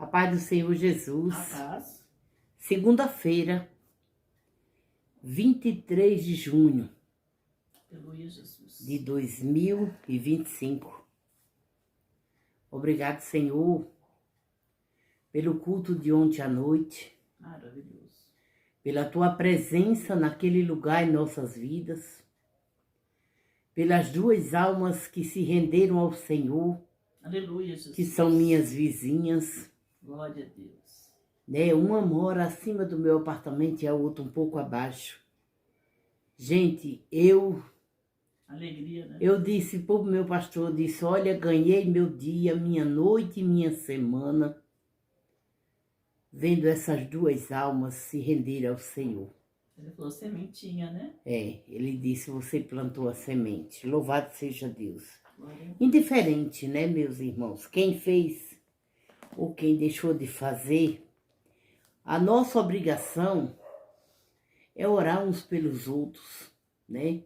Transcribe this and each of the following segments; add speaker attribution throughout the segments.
Speaker 1: A paz do Senhor Jesus.
Speaker 2: A paz.
Speaker 1: Segunda-feira, 23 de junho
Speaker 2: Aleluia, Jesus.
Speaker 1: de 2025. Obrigado, Senhor, pelo culto de ontem à noite,
Speaker 2: Maravilhoso.
Speaker 1: pela Tua presença naquele lugar em nossas vidas, pelas duas almas que se renderam ao Senhor,
Speaker 2: Aleluia, Jesus.
Speaker 1: que são minhas vizinhas.
Speaker 2: Glória a Deus.
Speaker 1: Uma mora acima do meu apartamento e a outra um pouco abaixo. Gente,
Speaker 2: Alegria, né?
Speaker 1: eu disse para o meu pastor, eu disse, olha, ganhei meu dia, minha noite e minha semana, vendo essas duas almas se renderem ao Senhor.
Speaker 2: Ele falou sementinha, né?
Speaker 1: Ele disse, você plantou a semente, louvado seja Deus.
Speaker 2: Glória a Deus.
Speaker 1: Indiferente, né, meus irmãos, quem fez ou quem deixou de fazer, a nossa obrigação é orar uns pelos outros, né?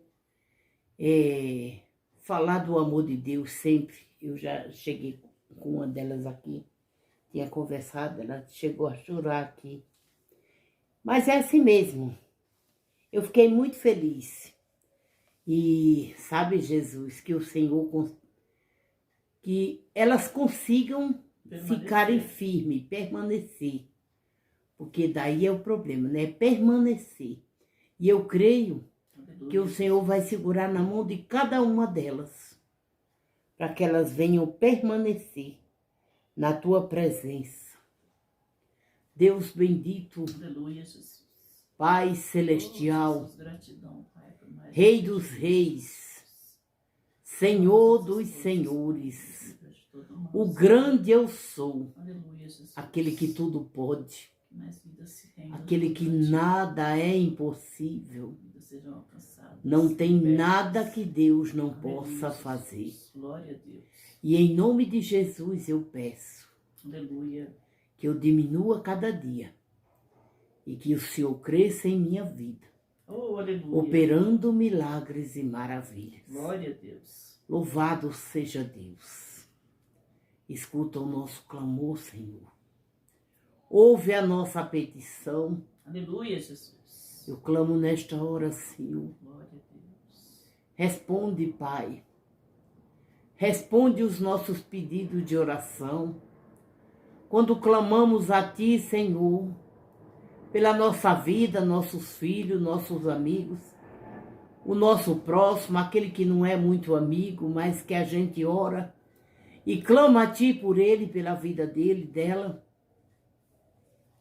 Speaker 1: Falar do amor de Deus sempre. Eu já cheguei com uma delas aqui, tinha conversado, ela chegou a chorar aqui. Mas é assim mesmo. Eu fiquei muito feliz. E sabe, Jesus, que o Senhor, que elas consigam ficarem firmes, permanecer. Porque daí é o problema, né? Permanecer. E eu creio que o Senhor vai segurar na mão de cada uma delas, para que elas venham permanecer na Tua presença. Deus bendito,
Speaker 2: Aleluia, Jesus.
Speaker 1: Pai celestial,
Speaker 2: Jesus, gratidão, Pai, por mais
Speaker 1: Rei dos reis, Senhor dos senhores, o grande eu sou,
Speaker 2: Aleluia, Jesus.
Speaker 1: aquele que tudo pode,
Speaker 2: Mais vidas se rendam,
Speaker 1: aquele que nada é impossível.
Speaker 2: vidas sejam alcançadas.
Speaker 1: Não tem
Speaker 2: libertas.
Speaker 1: nada que Deus não
Speaker 2: Aleluia,
Speaker 1: possa
Speaker 2: Jesus.
Speaker 1: fazer.
Speaker 2: Glória a Deus.
Speaker 1: E em nome de Jesus eu peço
Speaker 2: Aleluia.
Speaker 1: que eu diminua cada dia e que o Senhor cresça em minha vida,
Speaker 2: Oh, aleluia.
Speaker 1: operando milagres e maravilhas.
Speaker 2: Glória a Deus.
Speaker 1: Louvado seja Deus. Escuta o nosso clamor, Senhor. Ouve a nossa petição.
Speaker 2: Aleluia, Jesus.
Speaker 1: Eu clamo nesta hora, Senhor.
Speaker 2: Glória a Deus.
Speaker 1: Responde, Pai. Responde os nossos pedidos de oração. Quando clamamos a Ti, Senhor, pela nossa vida, nossos filhos, nossos amigos, o nosso próximo, aquele que não é muito amigo, mas que a gente ora e clama a Ti por ele, pela vida dele, dela.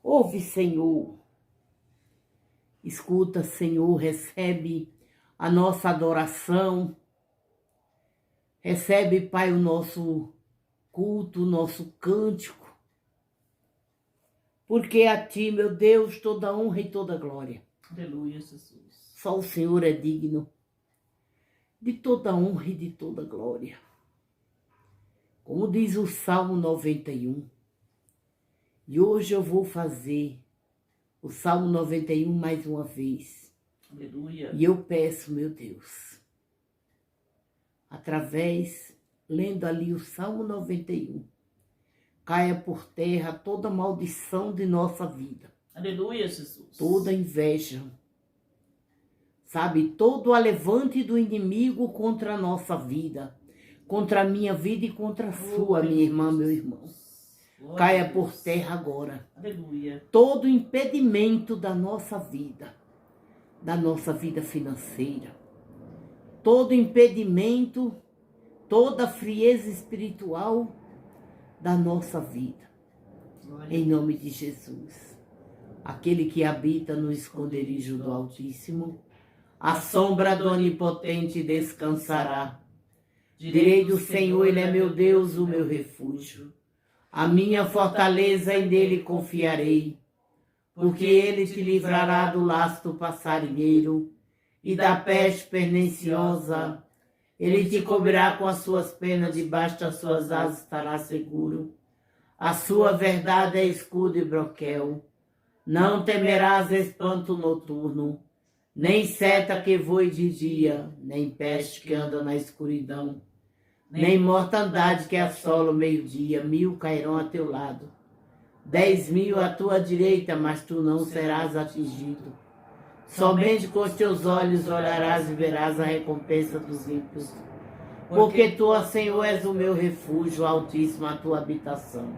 Speaker 1: Ouve, Senhor. Escuta, Senhor, recebe a nossa adoração. Recebe, Pai, o nosso culto, o nosso cântico. Porque a Ti, meu Deus, toda honra e toda glória.
Speaker 2: Aleluia, Jesus.
Speaker 1: Só o Senhor é digno de toda honra e de toda glória. Como diz o Salmo 91. E hoje eu vou fazer o Salmo 91 mais uma vez.
Speaker 2: Aleluia.
Speaker 1: E eu peço, meu Deus, lendo ali o Salmo 91, caia por terra toda maldição de nossa vida.
Speaker 2: Aleluia, Jesus.
Speaker 1: Toda inveja, sabe, todo alevante do inimigo contra a nossa vida, contra a minha vida e contra a sua, minha irmã, meu irmão.
Speaker 2: Glória
Speaker 1: Caia
Speaker 2: a
Speaker 1: por
Speaker 2: Deus.
Speaker 1: terra agora.
Speaker 2: Aleluia.
Speaker 1: Todo impedimento da nossa vida financeira, todo impedimento, toda frieza espiritual da nossa vida.
Speaker 2: Glória
Speaker 1: Em
Speaker 2: a
Speaker 1: nome
Speaker 2: Deus.
Speaker 1: de Jesus. Aquele que habita no esconderijo do Altíssimo, a sombra do Onipotente descansará. Direi do Senhor, Ele é meu Deus, o meu refúgio. A minha fortaleza, e nele confiarei. Porque Ele te livrará do laço passarinheiro e da peste perniciosa. Ele te cobrirá com as suas penas, debaixo das suas asas estará seguro. A sua verdade é escudo e broquel. Não temerás espanto noturno, nem seta que voe de dia, nem peste que anda na escuridão, nem mortandade que assola o meio-dia. 1000 cairão a teu lado, 10.000 à tua direita, mas tu não serás atingido. Somente com os teus olhos olharás e verás a recompensa dos ímpios. Porque tu, ó Senhor, és o meu refúgio, Altíssimo, a tua habitação.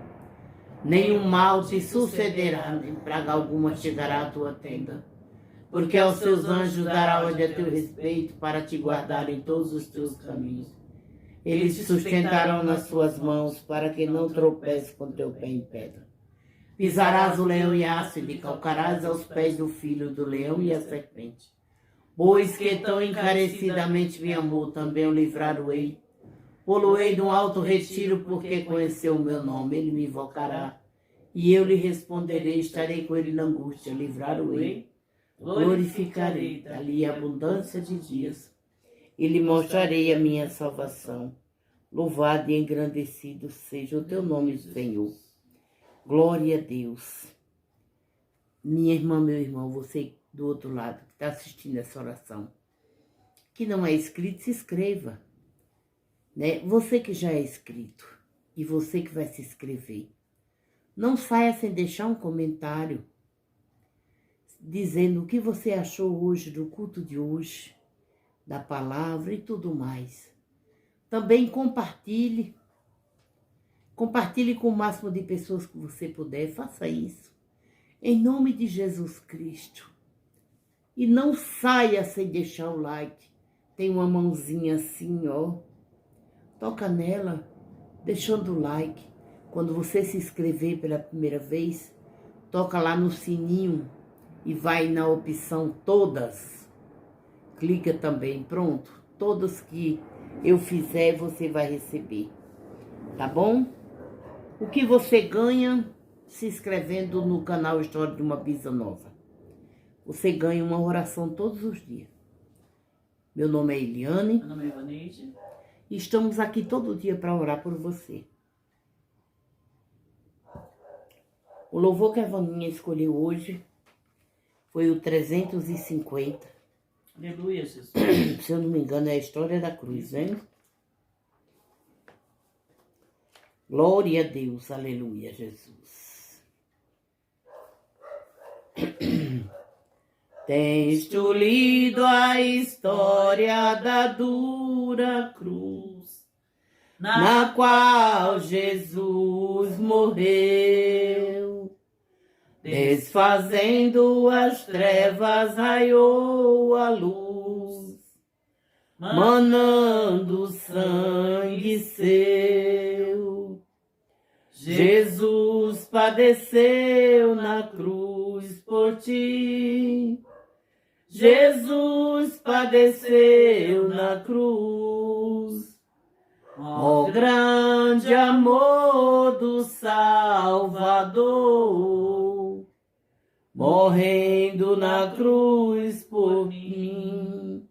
Speaker 1: Nenhum mal te sucederá, nem praga alguma chegará à tua tenda. Porque aos teus anjos dará ordem a teu respeito para te guardar em todos os teus caminhos. Eles te sustentarão nas suas mãos para que não tropece com teu pé em pedra. Pisarás o leão e a asno e calcarás aos pés do filho do leão e a serpente. Pois que tão encarecidamente me amou, também o livrar-o-ei. Pô-lo-ei de um alto retiro, porque conheceu o meu nome. Ele me invocará, e eu lhe responderei, estarei com ele na angústia, livrar-o-ei. Glorificarei, dali a abundância de dias, e lhe mostrarei a minha salvação. Louvado e engrandecido seja o teu nome, Senhor. Glória a Deus. Minha irmã, meu irmão, você do outro lado que está assistindo essa oração, que não é inscrito, se inscreva. Né? Você que já é inscrito e você que vai se inscrever, não saia sem deixar um comentário dizendo o que você achou hoje do culto de hoje, da palavra e tudo mais. Também compartilhe com o máximo de pessoas que você puder, faça isso. Em nome de Jesus Cristo. E não saia sem deixar o like. Tem uma mãozinha assim, ó. Toca nela, deixando o like. Quando você se inscrever pela primeira vez, toca lá no sininho e vai na opção todas. Clica também, pronto. Todas que eu fizer, você vai receber. Tá bom? O que você ganha se inscrevendo no canal História de uma Bisa Nova? Você ganha uma oração todos os dias. Meu nome é Eliane.
Speaker 2: Meu nome é Ivaneide.
Speaker 1: E estamos aqui todo dia para orar por você. O louvor que a Vaninha escolheu hoje foi o 350.
Speaker 2: Aleluia, Jesus.
Speaker 1: Se eu não me engano, é a história da cruz, né? Glória a Deus, aleluia, Jesus. Tens tu lido a história da dura cruz, na qual Jesus morreu, desfazendo as trevas, raiou a luz, manando sangue seu. Jesus padeceu na cruz por ti. Jesus padeceu na cruz. Ó grande amor do Salvador, morrendo na cruz por mim.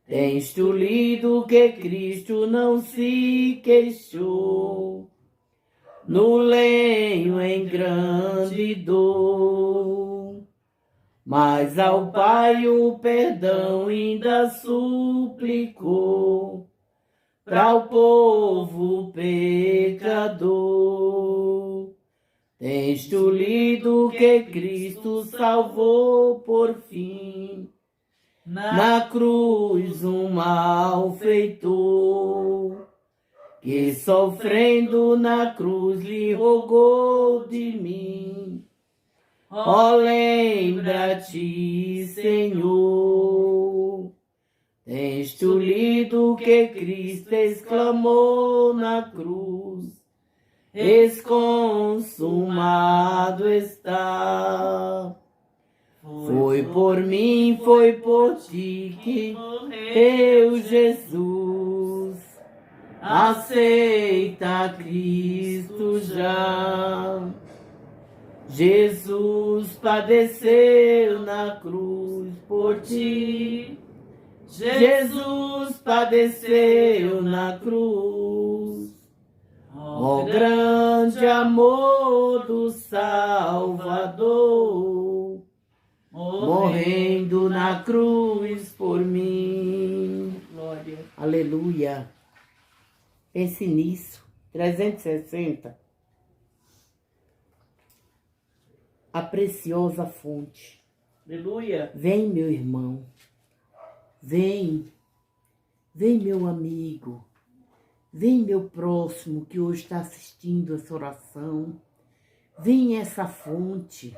Speaker 1: Tens tu lido que Cristo não se queixou, no lenho em grande dor, mas ao Pai o perdão ainda suplicou, para o povo pecador. Tens tu lido que Cristo salvou por fim, na cruz um malfeitor, que sofrendo na cruz lhe rogou de mim. Ó, lembra-te, Senhor. Tens tu lido que Cristo exclamou na cruz, consumado está. Foi por mim, foi por ti que morreu Jesus. Aceita Cristo já. Jesus padeceu na cruz por ti. Jesus padeceu na cruz. Ó grande amor do Salvador, morrendo na cruz por mim.
Speaker 2: Glória.
Speaker 1: Aleluia. Pense nisso. 360. a preciosa fonte.
Speaker 2: Aleluia.
Speaker 1: Vem, meu irmão. Vem. Vem, meu amigo. Vem, meu próximo que hoje está assistindo essa oração. Vem essa fonte.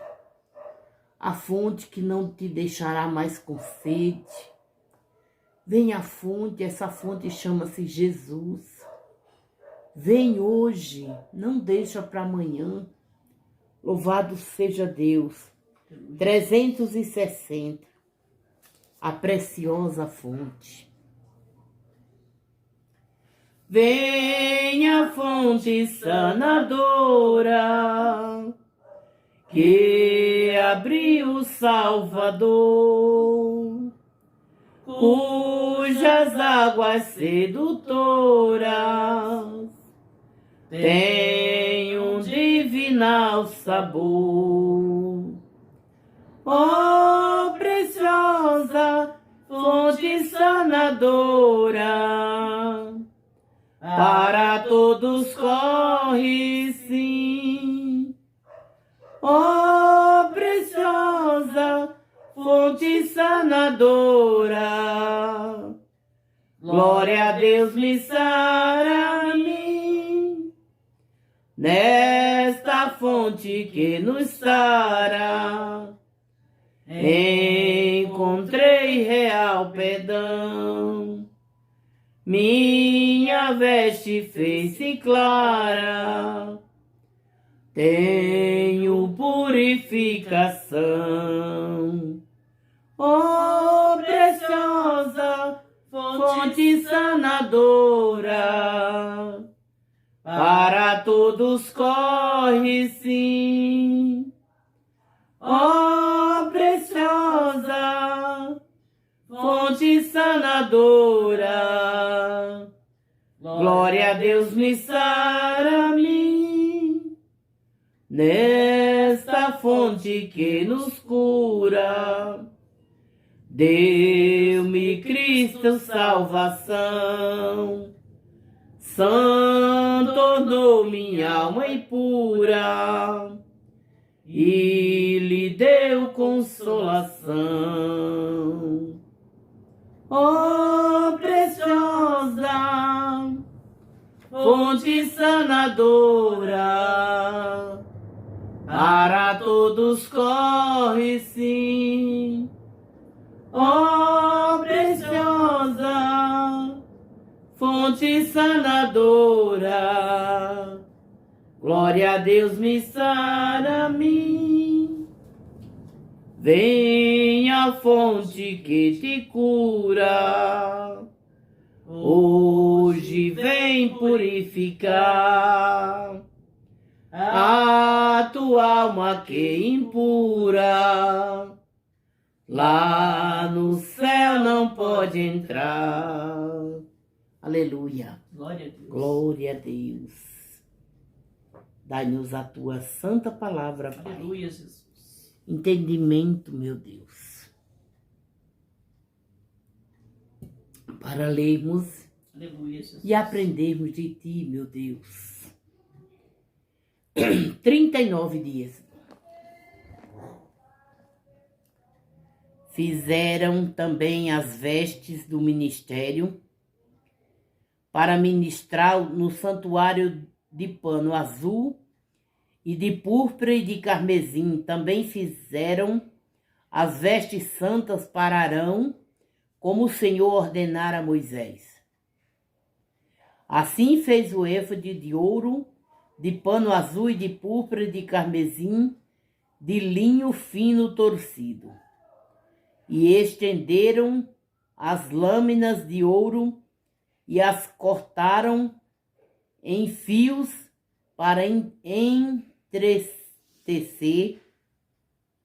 Speaker 1: A fonte que não te deixará mais com sede. Vem a fonte, essa fonte chama-se Jesus. Vem hoje, não deixa para amanhã. Louvado seja Deus. 360, a preciosa fonte. Venha fonte sanadora, que abriu o Salvador, cujas águas sedutoras têm um divinal sabor. Ó preciosa fonte sanadora, para todos corre sim. Ó preciosa fonte sanadora, glória a Deus me sara a mim. Nesta fonte que nos sara, encontrei real perdão. Minha veste fez-se clara, tenho purificação. Oh, preciosa fonte sanadora, para todos corre sim. Oh, preciosa fonte sanadora, glória a Deus me sara a mim. Nesta fonte que nos cura, deu-me Cristo salvação. Santo tornou minha alma impura e lhe deu consolação. Oh, preciosa fonte sanadora, para todos corre sim. Oh, preciosa fonte sanadora, glória a Deus me sara a mim. Vem a fonte que te cura, hoje vem purificar a tua alma que impura, lá no céu não pode entrar. Aleluia.
Speaker 2: Glória a Deus.
Speaker 1: Glória a Deus. Dai-nos a tua santa palavra, Pai.
Speaker 2: Aleluia, Jesus.
Speaker 1: Entendimento, meu Deus, para lermos
Speaker 2: Aleluia, Jesus.
Speaker 1: e aprendermos de ti, meu Deus. 39 dias. Fizeram também as vestes do ministério para ministrar no santuário de pano azul e de púrpura e de carmesim. Também fizeram as vestes santas para Arão, como o Senhor ordenara a Moisés. Assim fez o éfode de ouro, de pano azul e de púrpura e de carmesim, de linho fino torcido. E estenderam as lâminas de ouro e as cortaram em fios para entretecer,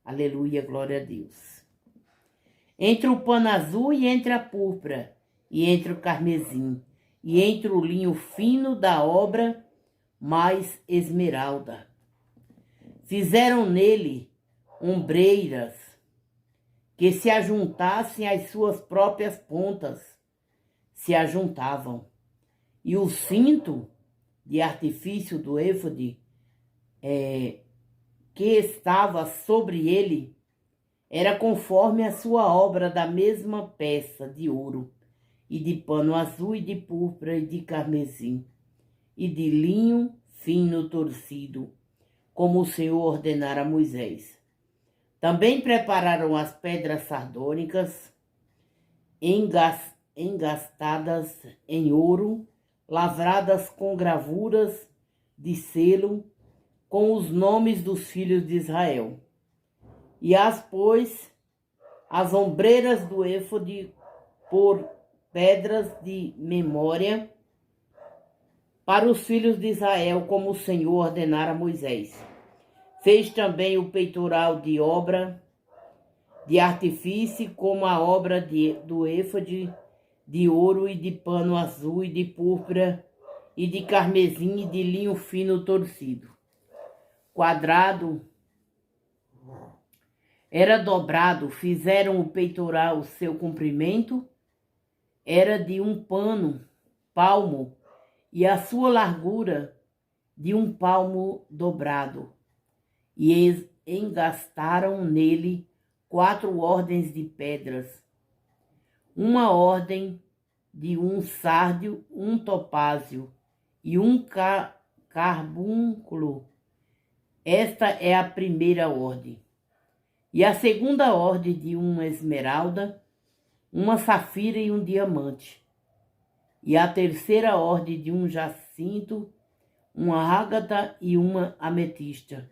Speaker 1: aleluia, glória a Deus, entre o pano azul e entre a púrpura, e entre o carmesim, e entre o linho fino da obra mais esmeralda. Fizeram nele ombreiras que se ajuntassem às suas próprias pontas, se ajuntavam, e o cinto de artifício do éfode que estava sobre ele era conforme a sua obra da mesma peça de ouro, e de pano azul, e de púrpura, e de carmesim, e de linho fino torcido, como o Senhor ordenara a Moisés. Também prepararam as pedras sardônicas, engastadas em ouro, lavradas com gravuras de selo, com os nomes dos filhos de Israel. E as pôs as ombreiras do éfode por pedras de memória para os filhos de Israel, como o Senhor ordenara a Moisés. Fez também o peitoral de obra de artifício, como a obra do éfode de ouro e de pano azul e de púrpura e de carmesim e de linho fino torcido. Quadrado era dobrado, fizeram o peitoral, seu comprimento era de um palmo, e a sua largura de um palmo dobrado. E engastaram nele 4 ordens de pedras, uma ordem de um sárdio, um topázio e um carbúnculo. Esta é a primeira ordem. E a segunda ordem de uma esmeralda, uma safira e um diamante. E a terceira ordem de um jacinto, uma ágata e uma ametista.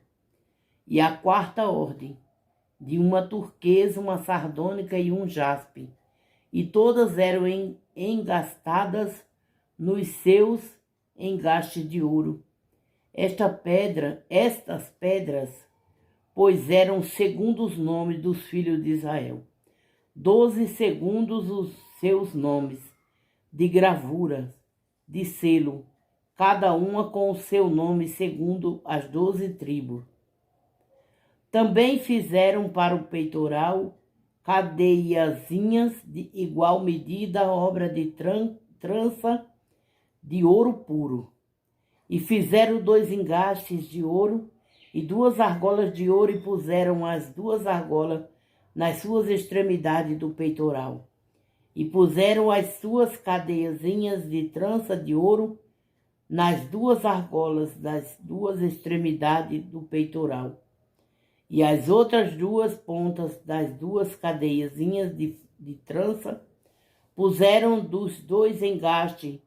Speaker 1: E a quarta ordem de uma turquesa, uma sardônica e um jaspe. E todas eram engastadas nos seus engastes de ouro. Estas pedras, pois eram segundo os nomes dos filhos de Israel. 12 segundos os seus nomes, de gravura, de selo, cada uma com o seu nome segundo as 12 tribos. Também fizeram para o peitoral cadeiazinhas de igual medida, obra de trança de ouro puro. E fizeram 2 engastes de ouro e 2 argolas de ouro, e puseram as 2 argolas nas suas extremidades do peitoral. E puseram as suas cadeiazinhas de trança de ouro nas 2 argolas das 2 extremidades do peitoral. E as outras 2 pontas das 2 cadeiazinhas de trança puseram dos 2 engastes,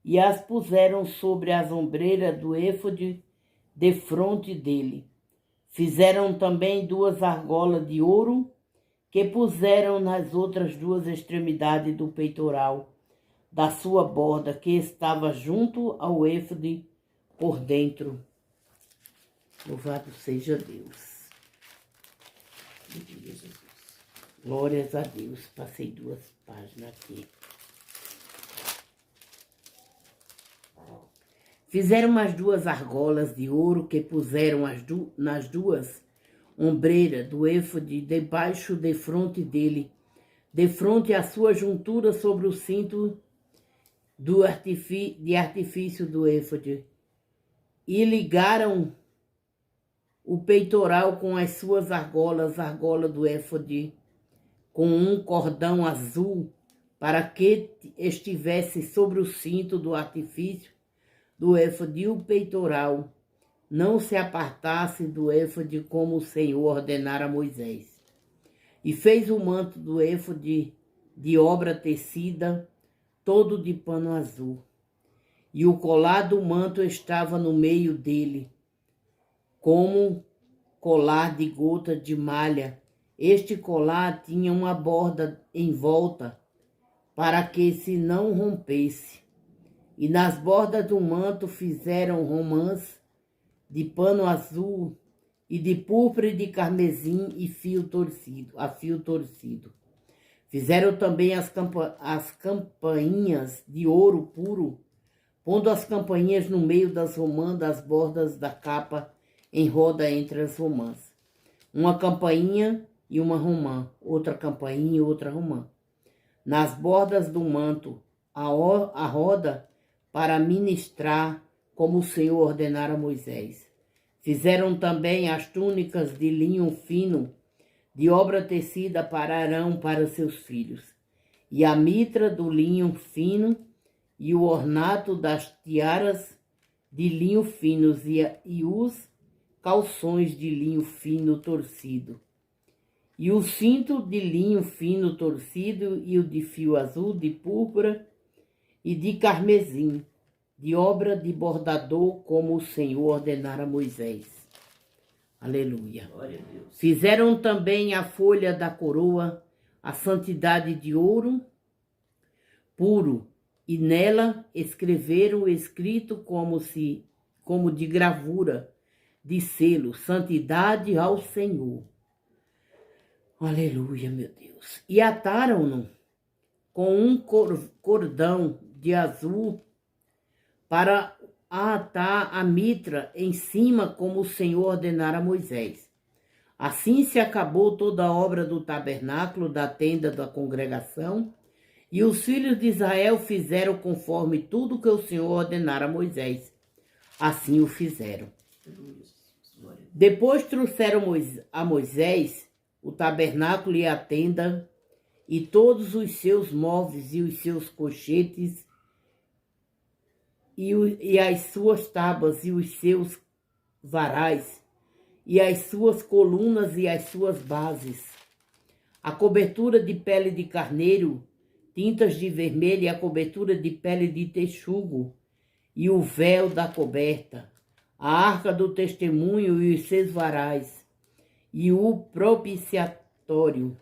Speaker 1: e as puseram sobre as ombreiras do éfode defronte dele. Fizeram também 2 argolas de ouro, que puseram nas outras 2 extremidades do peitoral, da sua borda, que estava junto ao éfode por dentro. Louvado seja Deus. Glórias a Deus. Passei 2 páginas aqui. Fizeram umas 2 argolas de ouro, que puseram nas 2 ombreiras do éfode debaixo de fronte dele, de fronte à sua juntura sobre o cinto de artifício do éfode. E ligaram o peitoral com as suas argolas, argola do éfode, com um cordão azul, para que estivesse sobre o cinto do artifício do éfode, e o peitoral não se apartasse do éfode, como o Senhor ordenara a Moisés. E fez o manto do éfode de obra tecida, todo de pano azul. E o colar do manto estava no meio dele, como colar de gota de malha. Este colar tinha uma borda em volta, para que se não rompesse. E nas bordas do manto fizeram romãs de pano azul e de púrpura e de carmesim e a fio torcido. Fizeram também as campainhas de ouro puro, pondo as campainhas no meio das romãs, das bordas da capa, em roda entre as romãs. Uma campainha e uma romã, outra campainha e outra romã. Nas bordas do manto, a roda para ministrar, como o Senhor ordenara a Moisés. Fizeram também as túnicas de linho fino, de obra tecida para Arão para seus filhos, e a mitra do linho fino, e o ornato das tiaras de linho finos, e os calções de linho fino torcido, e o cinto de linho fino torcido, e o de fio azul, de púrpura e de carmesim, de obra de bordador, como o Senhor ordenara a Moisés. Aleluia.
Speaker 2: Glória a Deus.
Speaker 1: Fizeram também a folha da coroa, a santidade de ouro puro, e nela escreveram o escrito como de gravura, de selo, santidade ao Senhor. Aleluia, meu Deus. E ataram-no com um cordão de azul para atar a mitra em cima, como o Senhor ordenara a Moisés. Assim se acabou toda a obra do tabernáculo, da tenda da congregação, e os filhos de Israel fizeram conforme tudo que o Senhor ordenara a Moisés. Assim o fizeram. Depois trouxeram a Moisés o tabernáculo e a tenda, e todos os seus móveis e os seus cochetes, e as suas tábuas e os seus varais, e as suas colunas e as suas bases, a cobertura de pele de carneiro, tintas de vermelho, e a cobertura de pele de texugo, e o véu da coberta, a arca do testemunho e os seus varais, e o propiciatório,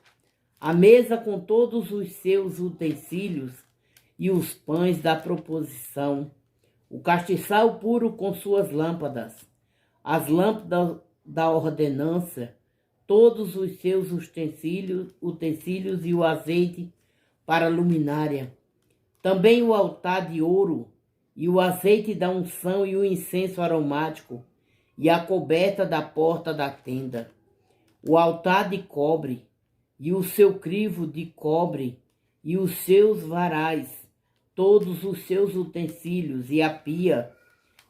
Speaker 1: a mesa com todos os seus utensílios, e os pães da proposição, o castiçal puro com suas lâmpadas, as lâmpadas da ordenança, todos os seus utensílios e o azeite para a luminária. Também o altar de ouro, e o azeite da unção e o incenso aromático, e a coberta da porta da tenda. O altar de cobre, e o seu crivo de cobre, e os seus varais, todos os seus utensílios, e a pia,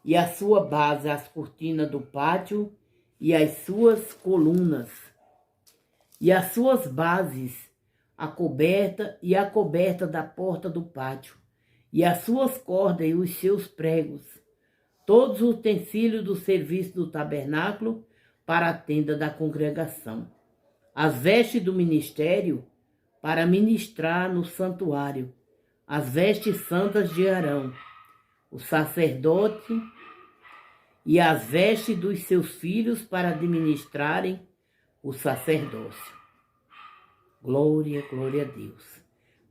Speaker 1: e a sua base, as cortinas do pátio, e as suas colunas, e as suas bases, a coberta da porta do pátio, e as suas cordas e os seus pregos, todos os utensílios do serviço do tabernáculo para a tenda da congregação, as vestes do ministério para ministrar no santuário, as vestes santas de Arão, o sacerdote, e as vestes dos seus filhos para administrarem o sacerdócio. Glória, glória a Deus.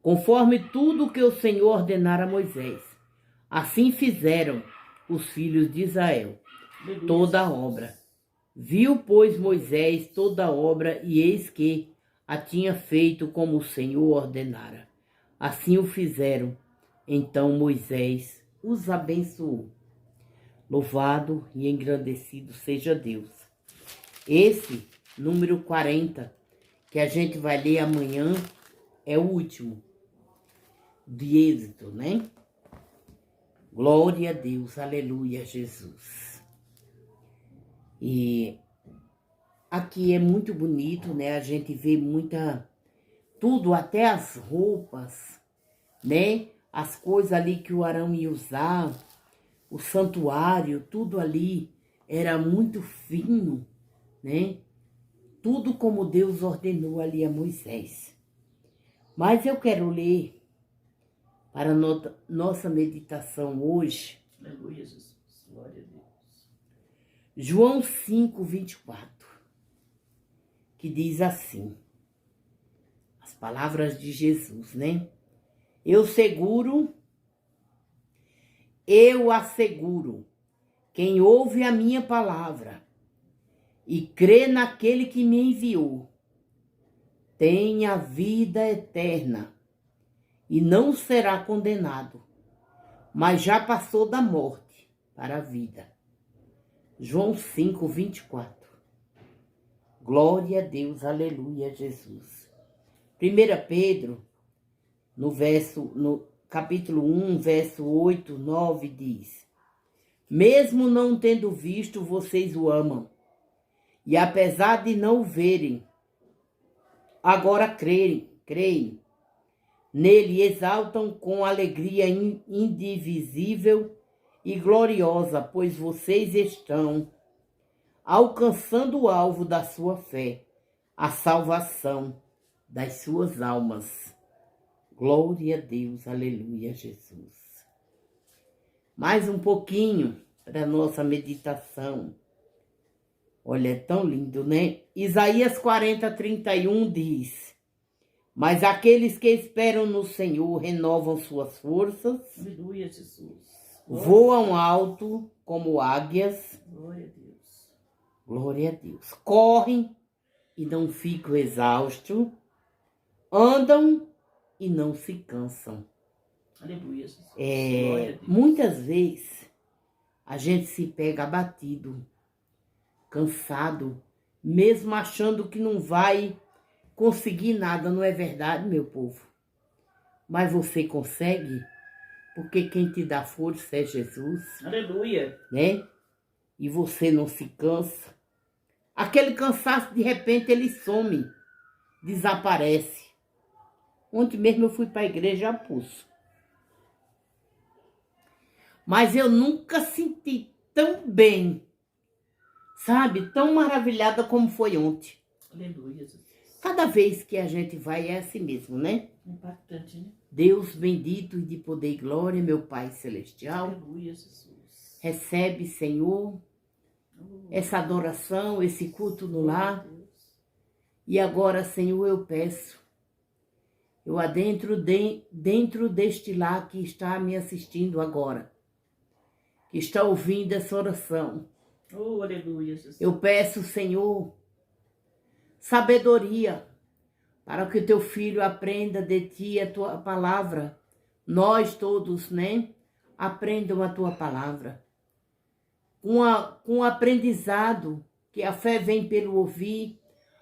Speaker 1: Conforme tudo que o Senhor ordenara a Moisés, assim fizeram os filhos de Israel, toda a obra. Viu, pois, Moisés toda a obra, e eis que a tinha feito como o Senhor ordenara. Assim o fizeram. Então Moisés os abençoou. Louvado e engrandecido seja Deus. Esse, número 40, que a gente vai ler amanhã, é o último de Êxodo, né? Glória a Deus, aleluia, Jesus. E aqui é muito bonito, né? A gente vê tudo, até as roupas, né? As coisas ali que o Arão ia usar, o santuário, tudo ali era muito fino, né? Tudo como Deus ordenou ali a Moisés. Mas eu quero ler para a nossa meditação hoje,
Speaker 2: Aleluia, Jesus. Glória a Deus.
Speaker 1: João 5, 24, que diz assim, as palavras de Jesus, né? Eu asseguro, quem ouve a minha palavra e crê naquele que me enviou, tem a vida eterna e não será condenado, mas já passou da morte para a vida. João 5, 24. Glória a Deus, aleluia, Jesus. 1 Pedro, no capítulo 1, verso 8, 9, diz: Mesmo não tendo visto, vocês o amam. E apesar de não o verem, agora creem. Nele exaltam com alegria indivisível e gloriosa, pois vocês estão alcançando o alvo da sua fé, a salvação das suas almas. Glória a Deus, aleluia, Jesus. Mais um pouquinho para a nossa meditação. Olha, é tão lindo, né? Isaías 40:31 diz: mas aqueles que esperam no Senhor renovam suas forças,
Speaker 2: Aleluia, Jesus.
Speaker 1: voam alto como águias.
Speaker 2: Glória a Deus.
Speaker 1: Glória a Deus. Correm e não ficam exaustos, andam e não se cansam.
Speaker 2: Aleluia, Jesus. Glória a Deus.
Speaker 1: Muitas vezes a gente se pega abatido, cansado, mesmo achando que não vai conseguir nada, não é verdade, meu povo? Mas você consegue, porque quem te dá força é Jesus.
Speaker 2: Aleluia.
Speaker 1: Né? E você não se cansa. Aquele cansaço, de repente, ele some, desaparece. Ontem mesmo eu fui para a igreja a pulso. Mas eu nunca senti tão bem, sabe? Tão maravilhada como foi ontem.
Speaker 2: Aleluia, Jesus.
Speaker 1: Cada vez que a gente vai é assim mesmo, né?
Speaker 2: Impactante, né?
Speaker 1: Deus bendito e de poder e glória, meu Pai celestial.
Speaker 2: Aleluia, Jesus.
Speaker 1: Recebe, Senhor, essa adoração, esse culto no lar. E agora, Senhor, eu peço, eu adentro dentro deste lar que está me assistindo agora, que está ouvindo essa oração.
Speaker 2: Oh, aleluia, Jesus.
Speaker 1: Eu peço, Senhor, sabedoria, para que o teu filho aprenda de ti a tua palavra. Nós todos, né? Aprendam a tua palavra. Com o aprendizado, que a fé vem pelo ouvir,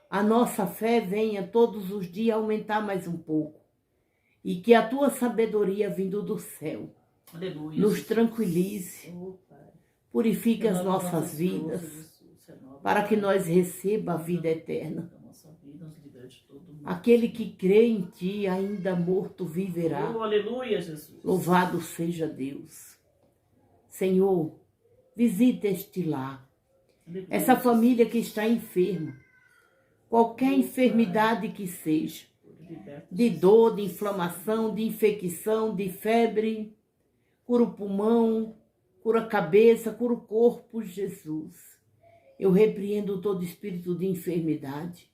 Speaker 1: a nossa fé venha todos os dias aumentar mais um pouco. E que a tua sabedoria vindo do céu
Speaker 2: Aleluia,
Speaker 1: nos
Speaker 2: Jesus.
Speaker 1: tranquilize,
Speaker 2: Oh, Pai.
Speaker 1: purifique as
Speaker 2: Renova
Speaker 1: nossas vidas,
Speaker 2: forças, Jesus. Renova,
Speaker 1: para que
Speaker 2: Pai.
Speaker 1: nós receba a vida eterna.
Speaker 2: Da nossa vida, nos liberte de todo mundo.
Speaker 1: Aquele que crê em ti, ainda morto, viverá.
Speaker 2: Oh, aleluia, Jesus.
Speaker 1: Louvado seja Deus. Senhor, visita este lar,
Speaker 2: Aleluia,
Speaker 1: essa
Speaker 2: Jesus.
Speaker 1: família que está enferma, qualquer enfermidade que seja,
Speaker 2: Liberta,
Speaker 1: de dor, de inflamação, de infecção, de febre, cura o pulmão, cura a cabeça, cura o corpo, Jesus. Eu repreendo todo espírito de enfermidade.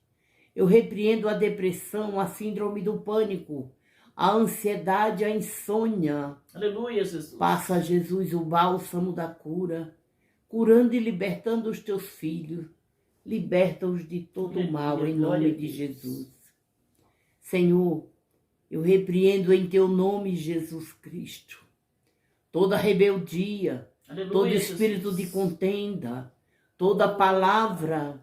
Speaker 1: Eu repreendo a depressão, a síndrome do pânico, a ansiedade, a insônia.
Speaker 2: Aleluia, Jesus.
Speaker 1: Passa, Jesus, o bálsamo da cura, curando e libertando os teus filhos. Liberta-os de todo o mal, em nome de Jesus. Senhor, eu repreendo em teu nome, Jesus Cristo, toda rebeldia,
Speaker 2: Aleluia,
Speaker 1: todo espírito
Speaker 2: Jesus.
Speaker 1: de contenda, toda palavra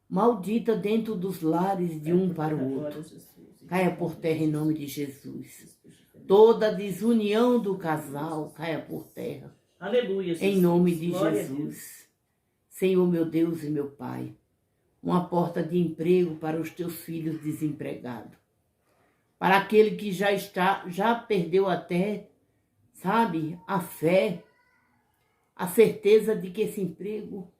Speaker 1: maldita dentro dos lares de um para o outro. Caia por terra em nome de Jesus. Toda desunião do casal caia por terra.
Speaker 2: Aleluia, Jesus.
Speaker 1: Em nome de
Speaker 2: Glória a
Speaker 1: Jesus. Senhor, meu Deus e meu Pai, uma porta de emprego para os teus filhos desempregados. Para aquele que já perdeu até, sabe, a fé, a certeza de que esse emprego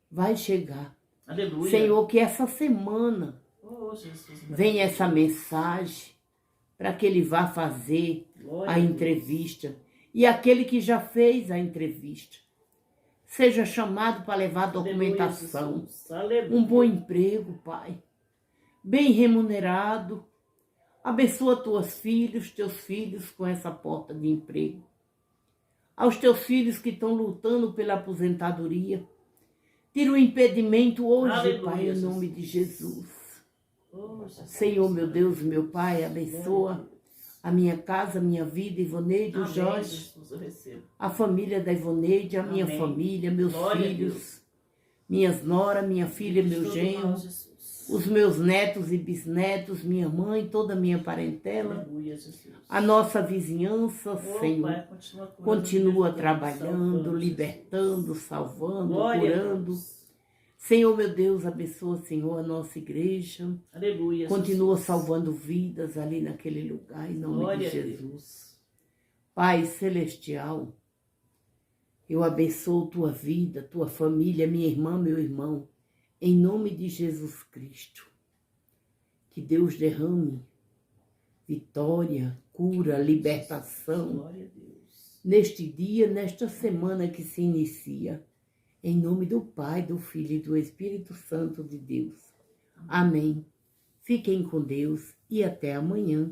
Speaker 1: vai chegar.
Speaker 2: Aleluia.
Speaker 1: Senhor, que essa semana
Speaker 2: Oh, Jesus.
Speaker 1: venha essa mensagem para que ele vá fazer
Speaker 2: Glória
Speaker 1: a entrevista. E aquele que já fez a entrevista seja chamado para levar documentação.
Speaker 2: Aleluia.
Speaker 1: Um bom emprego, Pai, bem remunerado. Abençoa teus filhos com essa porta de emprego. Aos teus filhos que estão lutando pela aposentadoria, tira o impedimento hoje,
Speaker 2: Aleluia,
Speaker 1: Pai, em nome de Jesus. Senhor, meu Deus, meu Pai, abençoa a minha casa, a minha vida, Ivoneide, o Jorge, a família da Ivoneide, a minha família, meus
Speaker 2: Glória a
Speaker 1: filhos, minhas noras, minha filha, meu genro, os meus netos e bisnetos, minha mãe, toda a minha parentela,
Speaker 2: Aleluia, Jesus.
Speaker 1: a nossa vizinhança,
Speaker 2: Oh,
Speaker 1: Senhor.
Speaker 2: Pai, continua curando,
Speaker 1: Continua
Speaker 2: libertando,
Speaker 1: trabalhando,
Speaker 2: salvando,
Speaker 1: libertando,
Speaker 2: Jesus.
Speaker 1: salvando,
Speaker 2: Glória a
Speaker 1: curando.
Speaker 2: Deus.
Speaker 1: Senhor, meu Deus, abençoa, Senhor, a nossa igreja.
Speaker 2: Aleluia,
Speaker 1: Continua
Speaker 2: Jesus.
Speaker 1: salvando vidas ali naquele lugar, em nome
Speaker 2: Glória
Speaker 1: de
Speaker 2: a
Speaker 1: Jesus.
Speaker 2: Deus.
Speaker 1: Pai celestial, eu abençoo tua vida, tua família, minha irmã, meu irmão, em nome de Jesus Cristo. Que Deus derrame vitória, cura, libertação
Speaker 2: Glória a Deus.
Speaker 1: neste dia, nesta semana que se inicia. Em nome do Pai, do Filho e do Espírito Santo de Deus. Amém. Fiquem com Deus e até amanhã.